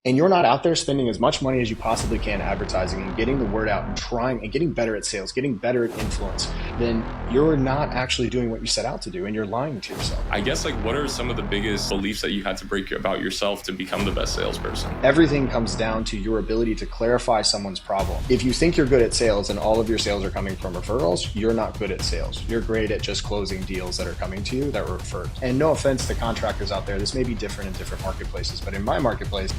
and you're not out there spending as much money as you possibly can advertising and getting the word out and trying and getting better at sales, getting better at influence, then you're not actually doing what you set out to do and you're lying to yourself. I guess, like, what are some of the biggest beliefs that you had to break about yourself to become the best salesperson? Everything comes down to your ability to clarify someone's problem. If you think you're good at sales and all of your sales are coming from referrals, you're not good at sales. You're great at just closing deals that are coming to you that were referred. And no offense to contractors out there, this may be different in different marketplaces, but in my marketplace,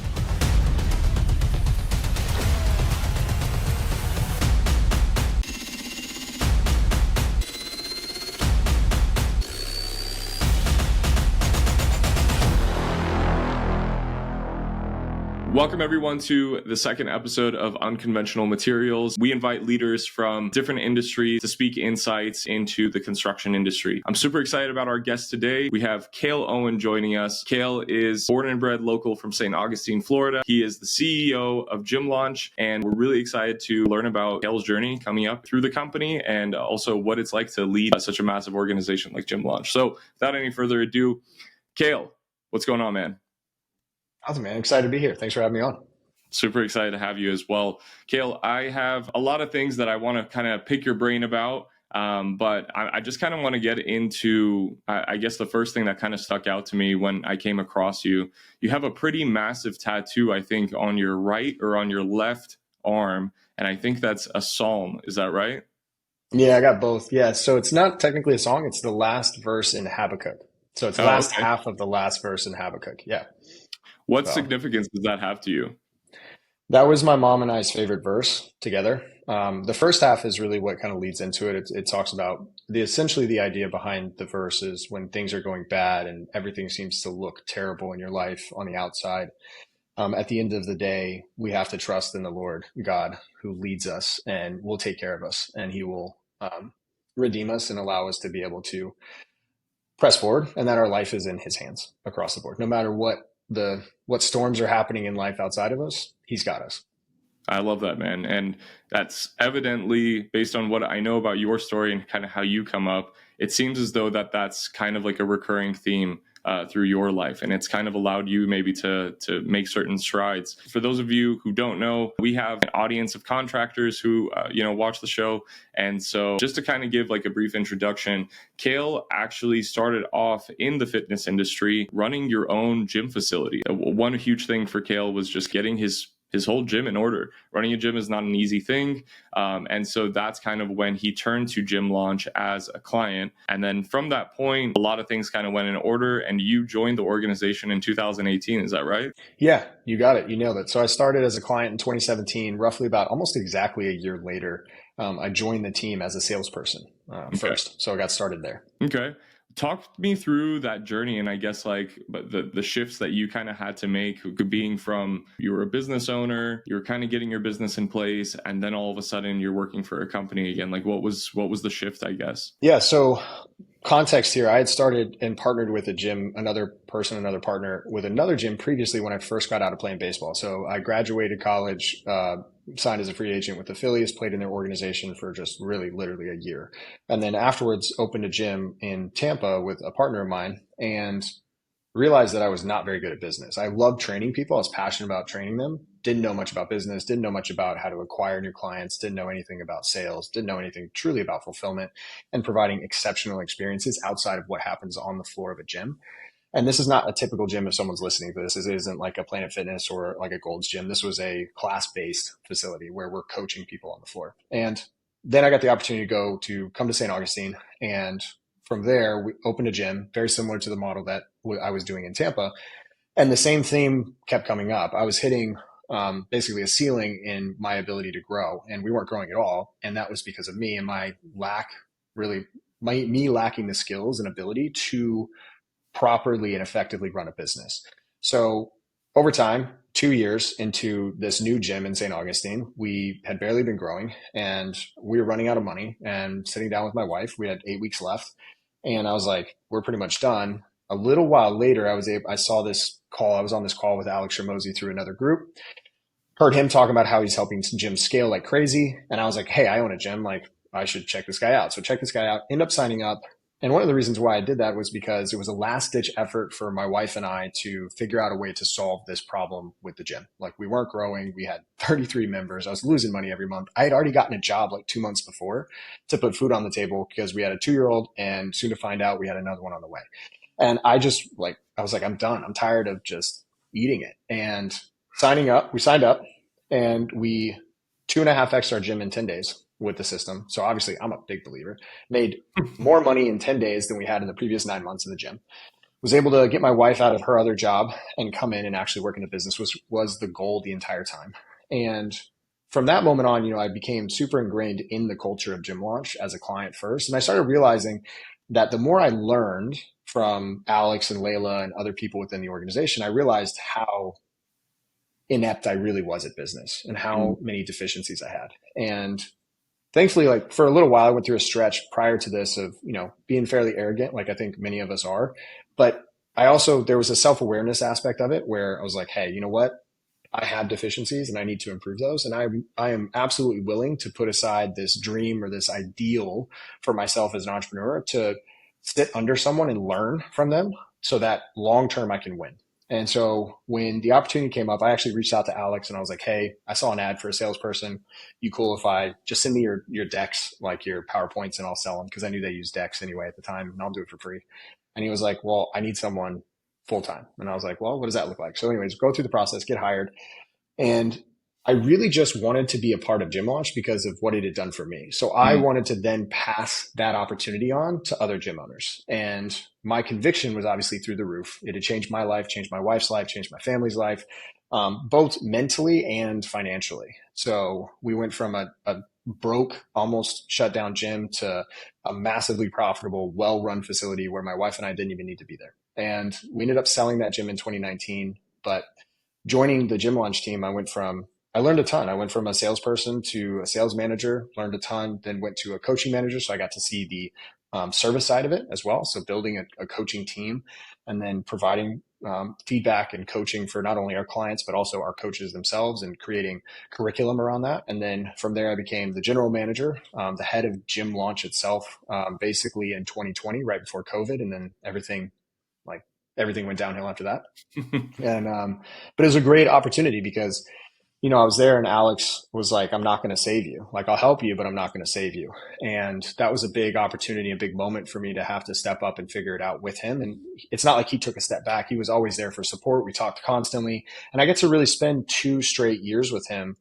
Welcome everyone to the second episode of Unconventional Materials. We invite leaders from different industries to speak insights into the construction industry. I'm super excited about our guest today. We have Cale Owen joining us. Cale is born and bred local from St. Augustine, Florida. He is the CEO of Gym Launch, and we're really excited to learn about Cale's journey coming up through the company and also what it's like to lead such a massive organization like Gym Launch. So without any further ado, Cale, what's going on, man? awesome, man. Excited to be here. Thanks for having me on. Super excited to have you as well. Cale, I have a lot of things that I want to kind of pick your brain about, but I just kind of want to get into, I guess the first thing that kind of stuck out to me when I came across you, you have a pretty massive tattoo, I think, on your right or on your left arm, and I think that's a psalm. Is that right? Yeah, I got both. Yeah, so it's not technically a song. It's the last verse in Habakkuk. So it's the last Okay. half of the last verse in Habakkuk. Yeah. What So significance does that have to you? that was my mom and I's favorite verse together. The first half is really what kind of leads into it. It talks about essentially the idea behind the verse is when things are going bad and everything seems to look terrible in your life on the outside. At the end of the day, we have to trust in the Lord God who leads us and will take care of us, and He will redeem us and allow us to be able to press forward, and that our life is in His hands across the board. No matter what storms are happening in life outside of us, He's got us. I love that, man. And that's evidently based on what I know about your story and kind of how you come up. It seems as though that's kind of like a recurring theme through your life. And it's kind of allowed you maybe to make certain strides. For those of you who don't know, we have an audience of contractors who, watch the show. And so just to kind of give like a brief introduction, Cale actually started off in the fitness industry, running your own gym facility. One huge thing for Cale was just getting his whole gym in order. Running a gym is not an easy thing. And so that's kind of when he turned to Gym Launch as a client. And then from that point, a lot of things kind of went in order and you joined the organization in 2018. Is that right? Yeah, you got it. You nailed it. So I started as a client in 2017, roughly about almost exactly a year later. I joined the team as a salesperson first. So I got started there. Okay. Talk me through that journey and I guess like the shifts that you kind of had to make, being from you were a business owner, you were kind of getting your business in place, and then all of a sudden you're working for a company again. Like what was the shift, I guess? Yeah. So context here, I had started and partnered with another partner with another gym previously when I first got out of playing baseball. So I graduated college, signed as a free agent with the Phillies, played in their organization for just really literally a year. And then afterwards opened a gym in Tampa with a partner of mine and realized that I was not very good at business. I loved training people. I was passionate about training them. Didn't know much about business, didn't know much about how to acquire new clients, didn't know anything about sales, didn't know anything truly about fulfillment and providing exceptional experiences outside of what happens on the floor of a gym. And this is not a typical gym if someone's listening to this. This isn't like a Planet Fitness or like a Gold's Gym. This was a class-based facility where we're coaching people on the floor. And then I got the opportunity to come to St. Augustine. And from there, we opened a gym very similar to the model that I was doing in Tampa. And the same theme kept coming up. I was hitting basically a ceiling in my ability to grow, and we weren't growing at all. And that was because of me and my me lacking the skills and ability to properly and effectively run a business. So over time, 2 years into this new gym in St. Augustine, we had barely been growing and we were running out of money. And sitting down with my wife, we had 8 weeks left. And I was like, we're pretty much done. A little while later, I saw this call. I was on this call with Alex Hormozi through another group. Heard him talking about how he's helping gyms scale like crazy. And I was like, hey, I own a gym. Like, I should check this guy out. So check this guy out. End up signing up. And one of the reasons why I did that was because it was a last ditch effort for my wife and I to figure out a way to solve this problem with the gym. Like we weren't growing. We had 33 members. I was losing money every month. I had already gotten a job like 2 months before to put food on the table because we had a 2 year old and soon to find out we had another one on the way. And I was like, I'm done. I'm tired of just eating it. And we signed up and we 2.5x our gym in 10 days with the system. So obviously I'm a big believer, made more money in 10 days than we had in the previous 9 months in the gym. Was able to get my wife out of her other job and come in and actually work in the business was the goal the entire time. And from that moment on, I became super ingrained in the culture of Gym Launch as a client first. And I started realizing that the more I learned from Alex and Layla and other people within the organization, I realized how inept I really was at business and how many deficiencies I had. And thankfully, like for a little while, I went through a stretch prior to this of, being fairly arrogant, like I think many of us are. But there was a self-awareness aspect of it where I was like, hey, you know what? I have deficiencies and I need to improve those. And I am absolutely willing to put aside this dream or this ideal for myself as an entrepreneur to sit under someone and learn from them so that long term I can win. And so when the opportunity came up, I actually reached out to Alex and I was like, hey, I saw an ad for a salesperson. You cool if I just send me your decks, like your PowerPoints, and I'll sell them? Because I knew they used decks anyway at the time and I'll do it for free. And he was like, well, I need someone full time. And I was like, well, what does that look like? So anyways, go through the process, get hired. And I really just wanted to be a part of Gym Launch because of what it had done for me. So I wanted to then pass that opportunity on to other gym owners. And my conviction was obviously through the roof. It had changed my life, changed my wife's life, changed my family's life, both mentally and financially. So we went from a broke, almost shut down gym to a massively profitable, well-run facility where my wife and I didn't even need to be there. And we ended up selling that gym in 2019. But joining the Gym Launch team, I learned a ton. I went from a salesperson to a sales manager, learned a ton, then went to a coaching manager. So I got to see the service side of it as well. So building a coaching team and then providing feedback and coaching for not only our clients, but also our coaches themselves and creating curriculum around that. And then from there, I became the general manager, the head of Gym Launch itself, basically in 2020, right before COVID. And then everything went downhill after that. And, but it was a great opportunity because I was there and Alex was like, I'm not going to save you. Like, I'll help you, but I'm not going to save you. And that was a big opportunity, a big moment for me to have to step up and figure it out with him. And it's not like he took a step back. He was always there for support. We talked constantly. And I get to really spend 2 straight years with him,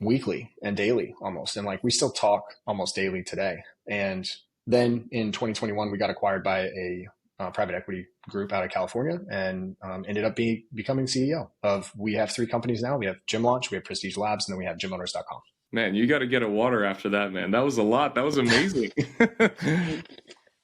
weekly and daily almost. And like, we still talk almost daily today. And then in 2021, we got acquired by a private equity group out of California and ended up becoming CEO of, we have 3 companies now. We have Gym Launch, we have Prestige Labs, and then we have gymowners.com. Man, you got to get a water after that, man. That was a lot. That was amazing.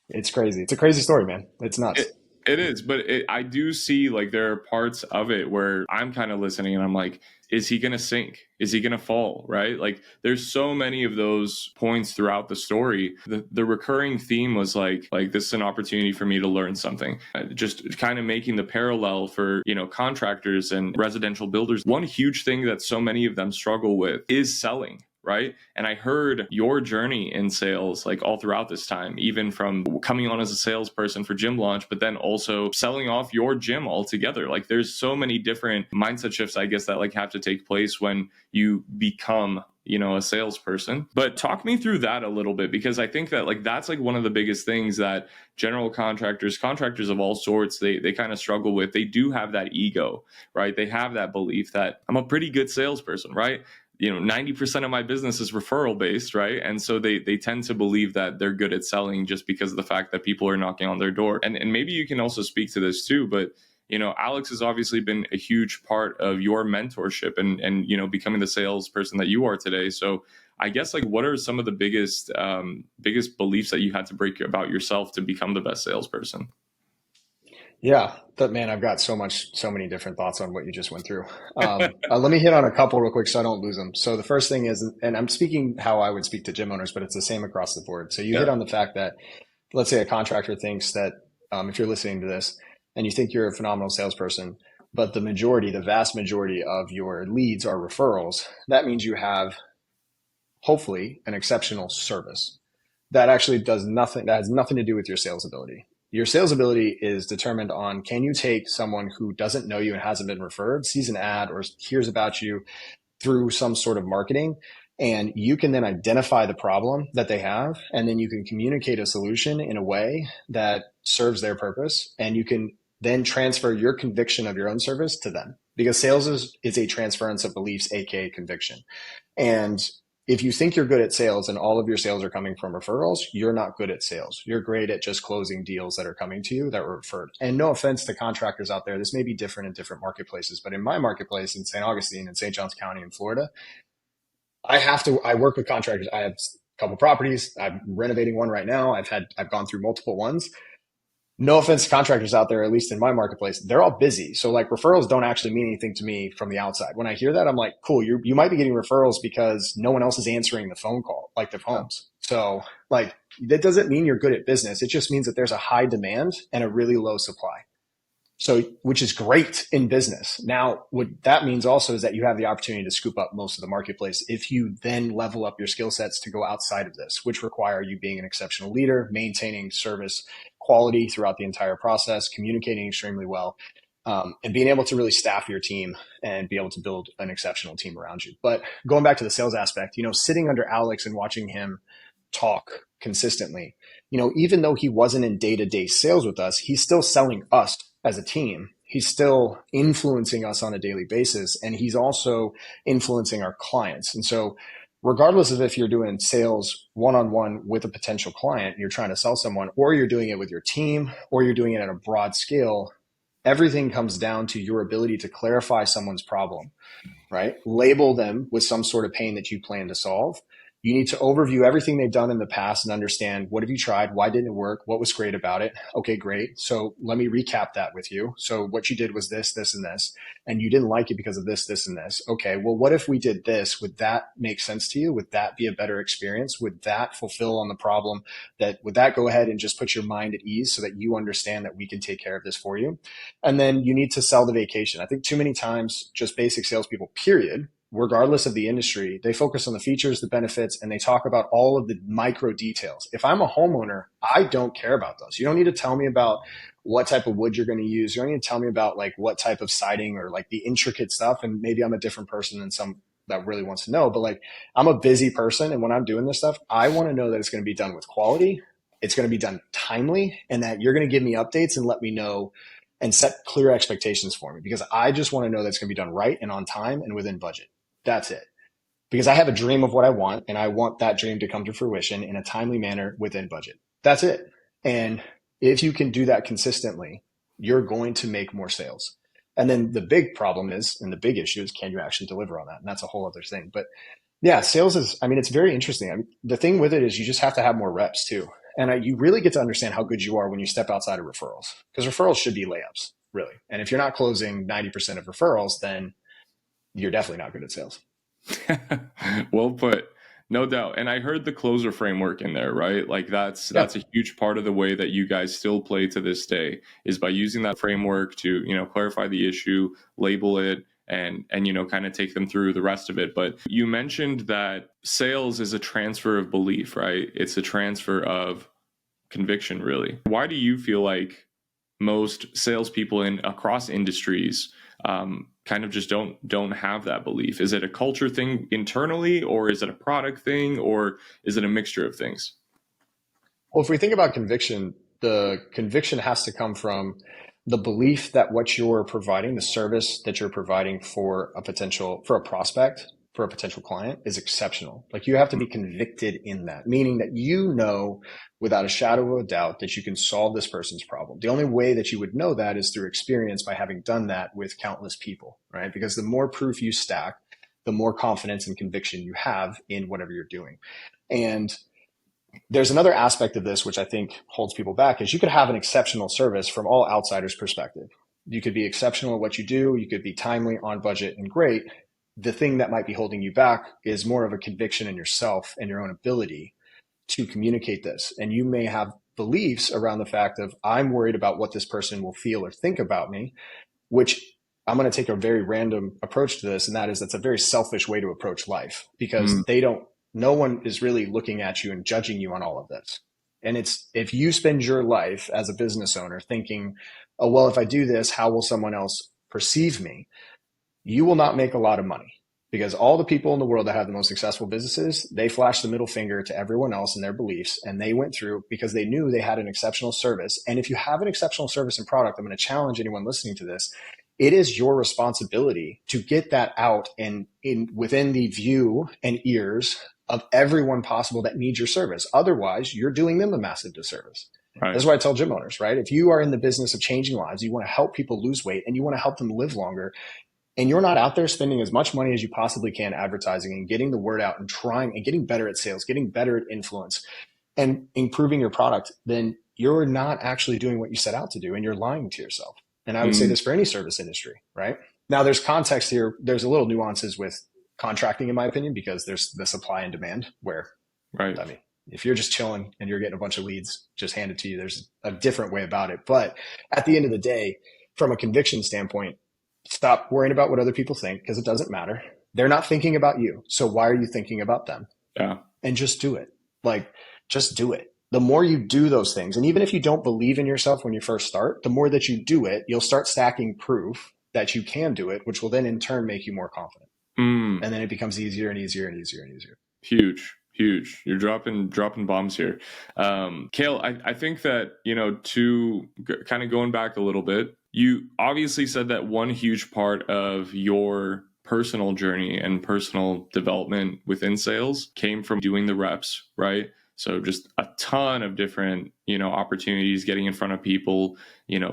It's crazy. It's a crazy story, man. It's nuts. It is, but I do see like there are parts of it where I'm kind of listening and I'm like, is he going to sink? Is he going to fall? Right? Like there's so many of those points throughout the story. The recurring theme was like this is an opportunity for me to learn something. Just kind of making the parallel for, contractors and residential builders. One huge thing that so many of them struggle with is selling. Right. And I heard your journey in sales like all throughout this time, even from coming on as a salesperson for Gym Launch, but then also selling off your gym altogether. Like there's so many different mindset shifts, I guess, that like have to take place when you become a salesperson. But talk me through that a little bit, because I think that like that's like one of the biggest things that general contractors of all sorts, they kind of struggle with. They do have that ego, right? They have that belief that I'm a pretty good salesperson, right? 90% of my business is referral based, right? And so they tend to believe that they're good at selling just because of the fact that people are knocking on their door. And maybe you can also speak to this too, but Alex has obviously been a huge part of your mentorship and becoming the salesperson that you are today. So I guess like what are some of the biggest beliefs that you had to break about yourself to become the best salesperson? Yeah, man, I've got so many different thoughts on what you just went through. Let me hit on a couple real quick so I don't lose them. So the first thing is, and I'm speaking how I would speak to gym owners, but it's the same across the board. So you hit on the fact that, let's say a contractor thinks that if you're listening to this and you think you're a phenomenal salesperson, but the vast majority of your leads are referrals, that means you have hopefully an exceptional service. That actually does nothing. That has nothing to do with your sales ability. Your sales ability is determined on, can you take someone who doesn't know you and hasn't been referred, sees an ad or hears about you through some sort of marketing, and you can then identify the problem that they have, and then you can communicate a solution in a way that serves their purpose, and you can then transfer your conviction of your own service to them, because sales is a transference of beliefs, aka conviction. And if you think you're good at sales and all of your sales are coming from referrals, you're not good at sales. You're great at just closing deals that are coming to you that were referred. And no offense to contractors out there, this may be different in different marketplaces, but in my marketplace in St. Augustine and St. Johns County in Florida, I work with contractors. I have a couple properties. I'm renovating one right now. I've gone through multiple ones. No offense to contractors out there, at least in my marketplace, they're all busy. So like referrals don't actually mean anything to me from the outside. When I hear that, I'm like, cool, you might be getting referrals because no one else is answering the phone call, like the phones. So like that doesn't mean you're good at business. It just means that there's a high demand and a really low supply. So, which is great in business. Now, what that means also is that you have the opportunity to scoop up most of the marketplace if you then level up your skill sets to go outside of this, which require you being an exceptional leader, maintaining service quality throughout the entire process, communicating extremely well, and being able to really staff your team and be able to build an exceptional team around you. But going back to the sales aspect, sitting under Alex and watching him talk consistently, even though he wasn't in day-to-day sales with us, he's still selling us as a team. He's still influencing us on a daily basis, and he's also influencing our clients. And so regardless of if you're doing sales one-on-one with a potential client, you're trying to sell someone, or you're doing it with your team, or you're doing it at a broad scale, everything comes down to your ability to clarify someone's problem, right? Label them with some sort of pain that you plan to solve. You need to overview everything they've done in the past and understand, what have you tried? Why didn't it work? What was great about it? Okay, great. So let me recap that with you. So what you did was this, this, and this, and you didn't like it because of this, this, and this. Okay, well, what if we did this? Would that make sense to you? Would that be a better experience? Would that fulfill on the problem? Would that go ahead and just put your mind at ease so that you understand that we can take care of this for you? And then you need to sell the vacation. I think too many times, just basic salespeople, period, regardless of the industry, they focus on the features, the benefits, and they talk about all of the micro details. If I'm a homeowner, I don't care about those. You don't need to tell me about what type of wood you're going to use. You don't need to tell me about like what type of siding or like the intricate stuff. And maybe I'm a different person than some that really wants to know, but like I'm a busy person. And when I'm doing this stuff, I want to know that it's going to be done with quality. It's going to be done timely, and that you're going to give me updates and let me know and set clear expectations for me, because I just want to know that it's going to be done right and on time and within budget. That's it. Because I have a dream of what I want, and I want that dream to come to fruition in a timely manner within budget. That's it. And if you can do that consistently, you're going to make more sales. And then the big problem is, and the big issue is, can you actually deliver on that? And that's a whole other thing. But yeah, sales is, it's very interesting. The thing with it is you just have to have more reps too. And you really get to understand how good you are when you step outside of referrals, because referrals should be layups, really. And if you're not closing 90% of referrals, then you're definitely not good at sales. Well put, no doubt. And I heard the closer framework in there, right? Like that's a huge part of the way that you guys still play to this day, is by using that framework to, clarify the issue, label it, and kind of take them through the rest of it. But you mentioned that sales is a transfer of belief, right? It's a transfer of conviction, really. Why do you feel like most salespeople across industries kind of just don't have that belief? Is it a culture thing internally, or is it a product thing, or is it a mixture of things? Well, if we think about conviction, the conviction has to come from the belief that what you're providing, the service that you're providing for a prospect, for a potential client, is exceptional. Like you have to be convicted in that, meaning that without a shadow of a doubt that you can solve this person's problem. The only way that you would know that is through experience, by having done that with countless people, right? Because the more proof you stack, the more confidence and conviction you have in whatever you're doing. And there's another aspect of this which I think holds people back, is you could have an exceptional service from all outsiders' perspective. You could be exceptional at what you do. You could be timely, on budget, and great. The thing that might be holding you back is more of a conviction in yourself and your own ability to communicate this. And you may have beliefs around the fact of, I'm worried about what this person will feel or think about me, which I'm going to take a very random approach to this. And that is, that's a very selfish way to approach life, because they don't No one is really looking at you and judging you on all of this. And it's, if you spend your life as a business owner thinking, oh, well, if I do this, how will someone else perceive me? You will not make a lot of money, because all the people in the world that have the most successful businesses, they flash the middle finger to everyone else and their beliefs. And they went through because they knew they had an exceptional service. And if you have an exceptional service and product, I'm going to challenge anyone listening to this. It is your responsibility to get that out and in within the view and ears of everyone possible that needs your service. Otherwise, you're doing them a massive disservice. Right. That's why I tell gym owners, right? If you are in the business of changing lives, you want to help people lose weight and you want to help them live longer, and you're not out there spending as much money as you possibly can advertising and getting the word out and trying and getting better at sales, getting better at influence and improving your product, then you're not actually doing what you set out to do and you're lying to yourself. And I would say this for any service industry, right? Now there's context here. There's a little nuances with contracting, in my opinion, because there's the supply and demand where, right. I mean, if you're just chilling and you're getting a bunch of leads just handed to you, there's a different way about it. But at the end of the day, from a conviction standpoint, stop worrying about what other people think, because it doesn't matter. They're not thinking about you. So why are you thinking about them? Yeah. And just do it. Like, just do it. The more you do those things, and even if you don't believe in yourself when you first start, the more that you do it, you'll start stacking proof that you can do it, which will then in turn make you more confident. And then it becomes easier and easier and easier and easier. Huge. You're dropping bombs here. Cale, I think that, to kind of going back a little bit, you obviously said that one huge part of your personal journey and personal development within sales came from doing the reps, right? So just a ton of different, opportunities, getting in front of people,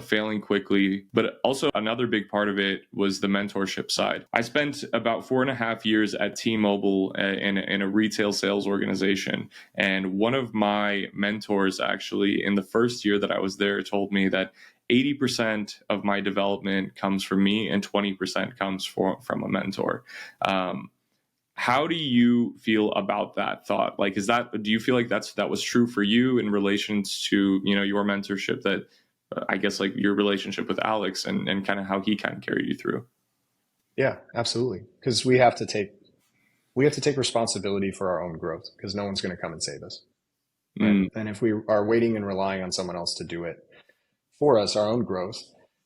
failing quickly. But also another big part of it was the mentorship side. I spent about 4.5 years at T-Mobile in a retail sales organization. And one of my mentors actually in the first year that I was there told me that 80% of my development comes from me and 20% comes from a mentor. How do you feel about that thought? Like, do you feel like that was true for you in relations to, your mentorship, that I guess like your relationship with Alex and kind of how he kind of carried you through? Yeah, absolutely. Because we have to take responsibility for our own growth, because no one's going to come and save us. Right? And if we are waiting and relying on someone else to do it for us, our own growth,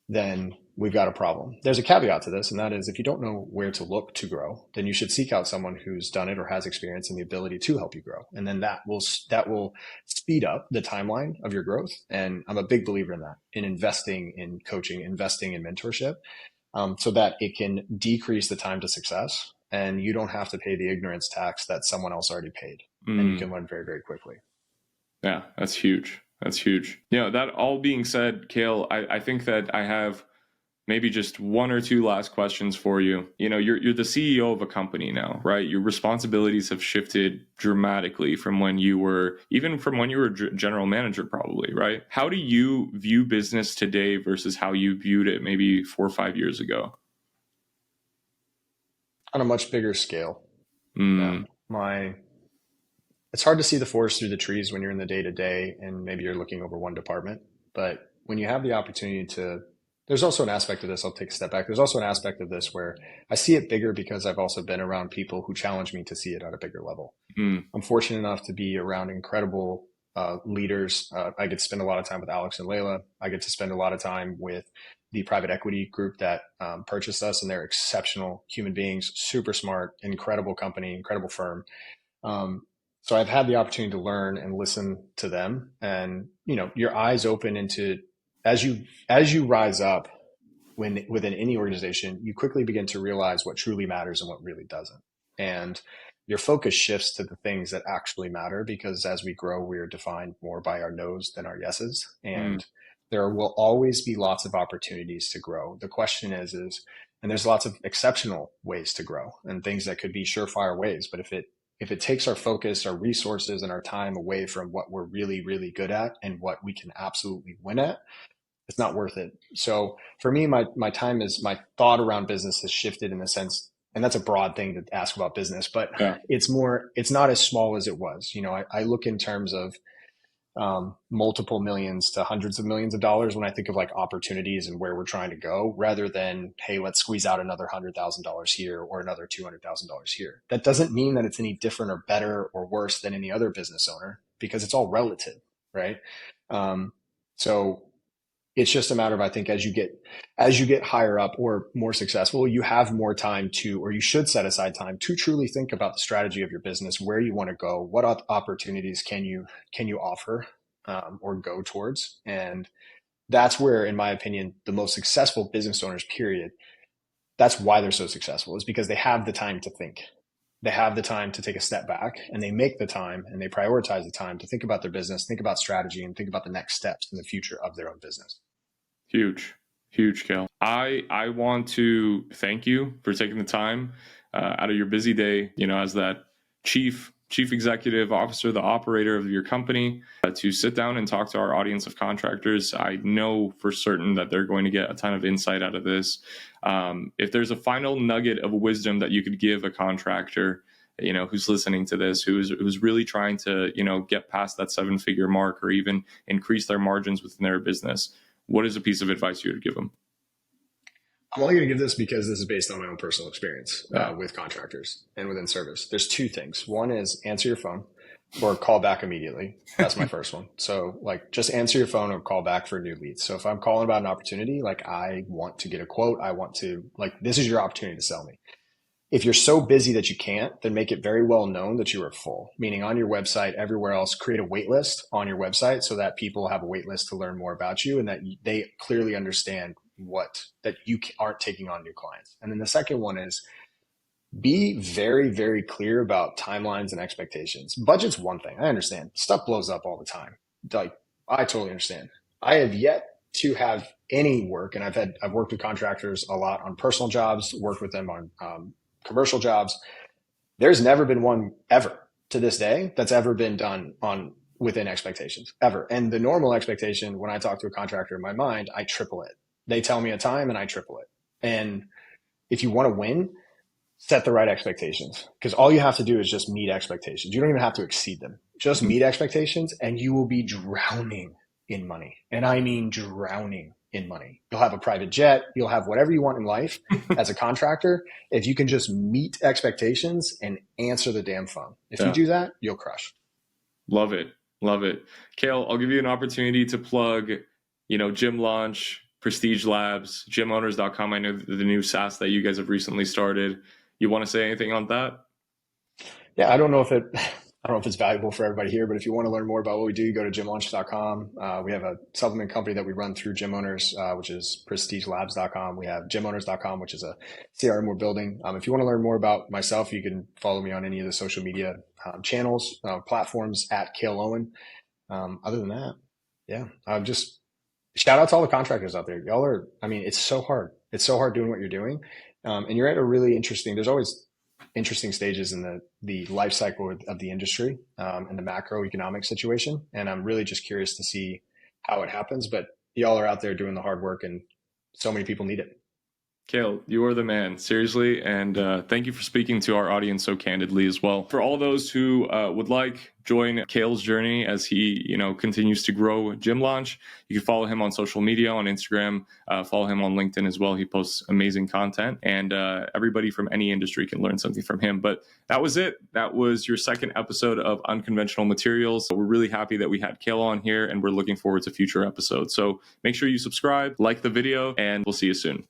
then we've got a problem. There's a caveat to this, and that is if you don't know where to look to grow, then you should seek out someone who's done it or has experience and the ability to help you grow. And then that will speed up the timeline of your growth. And I'm a big believer in that, in investing in coaching, investing in mentorship, so that it can decrease the time to success and you don't have to pay the ignorance tax that someone else already paid. And you can learn very, very quickly. Yeah, that's huge. That all being said, Cale, I think that I have maybe just one or two last questions for you. You're the CEO of a company now, right? Your responsibilities have shifted dramatically from when you were general manager, probably, right? How do you view business today versus how you viewed it maybe 4 or 5 years ago? On a much bigger scale. It's hard to see the forest through the trees when you're in the day-to-day and maybe you're looking over one department. But when you have the opportunity there's also an aspect of this, I'll take a step back. There's also an aspect of this where I see it bigger because I've also been around people who challenge me to see it at a bigger level. I'm fortunate enough to be around incredible leaders. I get to spend a lot of time with Alex and Layla. I get to spend a lot of time with the private equity group that purchased us, and they're exceptional human beings, super smart, incredible company, incredible firm. So I've had the opportunity to learn and listen to them, and your eyes open into as you rise up within any organization, you quickly begin to realize what truly matters and what really doesn't, and your focus shifts to the things that actually matter, because as we grow, we are defined more by our no's than our yeses, and there will always be lots of opportunities to grow. The question is, and there's lots of exceptional ways to grow and things that could be surefire ways, but if it takes our focus, our resources, and our time away from what we're really, really good at and what we can absolutely win at, it's not worth it. So for me, my thought around business has shifted in the sense, and that's a broad thing to ask about business, but it's not as small as it was. I look in terms of multiple millions to hundreds of millions of dollars when I think of like opportunities and where we're trying to go, rather than, hey, let's squeeze out another $100,000 here or another $200,000 here. That doesn't mean that it's any different or better or worse than any other business owner, because it's all relative, right? So it's just a matter of, I think, as you get higher up or more successful, you have more time to, or you should set aside time to truly think about the strategy of your business, where you want to go, what opportunities can you offer or go towards. And that's where, in my opinion, the most successful business owners, period, that's why they're so successful, is because they have the time to think. They have the time to take a step back, and they make the time and they prioritize the time to think about their business, think about strategy, and think about the next steps in the future of their own business. Huge, Cale. I want to thank you for taking the time out of your busy day, as that chief executive officer, the operator of your company, to sit down and talk to our audience of contractors. I know for certain that they're going to get a ton of insight out of this. If there's a final nugget of wisdom that you could give a contractor, who's listening to this, who's really trying to, get past that 7-figure mark or even increase their margins within their business, what is a piece of advice you would give them? I'm only going to give this because this is based on my own personal experience with contractors and within service. There's 2 things. One is answer your phone or call back immediately. That's my first one. So just answer your phone or call back for new leads. So if I'm calling about an opportunity, I want to get a quote, I want to, this is your opportunity to sell me. If you're so busy that you can't, then make it very well known that you are full, meaning on your website, everywhere else, create a wait list on your website so that people have a wait list to learn more about you and that they clearly understand that you aren't taking on new clients. And then the second one is be very, very clear about timelines and expectations. Budget's one thing. I understand. Stuff blows up all the time. I totally understand. I have yet to have any work, and I've worked with contractors a lot on personal jobs, worked with them on commercial jobs. There's never been one ever to this day that's ever been done within expectations, ever. And the normal expectation when I talk to a contractor in my mind, I triple it. They tell me a time and I triple it. And if you want to win, set the right expectations, because all you have to do is just meet expectations. You don't even have to exceed them. Just meet expectations and you will be drowning in money. And I mean drowning in money. You'll have a private jet. You'll have whatever you want in life as a contractor. If you can just meet expectations and answer the damn phone. If you do that, you'll crush. Love it. Cale, I'll give you an opportunity to plug, Gym Launch, Prestige Labs, gymowners.com. I know the new SaaS that you guys have recently started. You want to say anything on that? Yeah, I don't know if it's valuable for everybody here, but if you want to learn more about what we do, go to gymlaunch.com. We have a supplement company that we run through Gym Owners, which is prestigelabs.com. We have gymowners.com, which is a CRM we're building. If you want to learn more about myself, you can follow me on any of the social media channels, platforms at Cale Owen. Other than that, just shout out to all the contractors out there. It's so hard. It's so hard doing what you're doing. And you're at there's always interesting stages in the life cycle of the industry and the macroeconomic situation. And I'm really just curious to see how it happens, but y'all are out there doing the hard work and so many people need it. Cale, you are the man, seriously, and thank you for speaking to our audience so candidly as well. For all those who would join Cale's journey as he, continues to grow Gym Launch, you can follow him on social media, on Instagram, follow him on LinkedIn as well. He posts amazing content, and everybody from any industry can learn something from him. But that was it. That was your second episode of Unconventional Materials. We're really happy that we had Cale on here, and we're looking forward to future episodes. So make sure you subscribe, like the video, and we'll see you soon.